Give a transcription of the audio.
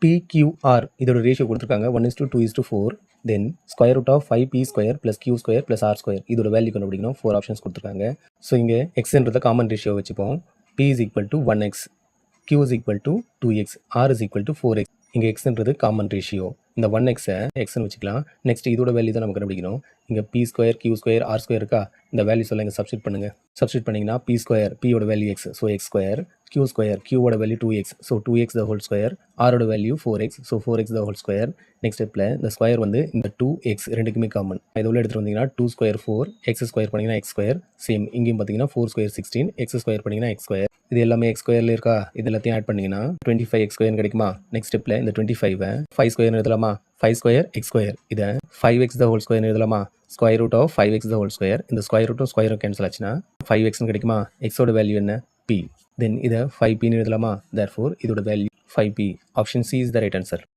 PQR இதோட ratio கொடுத்துருக்காங்க 1:2:4. தென் square root of 5p² + q² + r² இதோட வேல்யூ கண்டுபிடிக்கணும். 4 ஆப்ஷன்ஸ் கொடுத்துருக்காங்க. ஸோ இங்கே எக்ஸ்ன்றத காமன் ரேஷியோ வச்சுப்போம். p is equal to 1x, q is equal to 2x, r is equal to 4x. இங்கே எக்ஸ்ன்றது common ratio. இந்த 1xஐ எக்ஸ்ன்னு வச்சுக்கலாம். நெக்ஸ்ட் இதோட வேல்யூ தான் நம்ம கண்டுபிடிக்கணும். இங்கே p², q² r² இருக்கா, இந்த வேல்யூஸ் எல்லாம் இங்கே சப்ஸ்டிட் பண்ணுங்க. சப்ஸ்டிட் பண்ணிங்கன்னா p², p ஓட value x, so x², q², q ஓட value 2x, so 2x the whole square, r ஓட value 4x, so 4x the whole square. Next ஸ்டெப்பில் இந்த ஸ்கொயர் வந்து இந்த 2x ரெண்டுக்குமே காமன். இது உள்ள எடுத்துகிட்டு வந்தீங்கன்னா 2² 4, x² பண்ணிங்கன்னா x², சேம் இங்கேயும் பார்த்தீங்கன்னா 4² 16, x² பண்ணிங்கன்னா x². இது எல்லாமே x²ல இருக்கா, இது எல்லாத்தையும் ஆட் பண்ணிங்கன்னா 25x² கிடைக்குமா. நெக்ஸ்ட் ஸ்டெப்பில் இந்த 25ஐ 5² எழுதலாமா, 5² x². இதை 5x the whole square எழுதலாமா, square root of 5x the whole square. இந்த ஸ்கொயர் ரூட்டும் ஸ்கொயரும் கேன்சல் ஆச்சுன்னா 5xன்னு கிடைக்குமா. எக்ஸோட வேல்யூ என்ன, p. தென் இதை 5pன்னு எழுதலாமா. தேர்ஃபோர் இதோட value 5p. Option C is the right answer.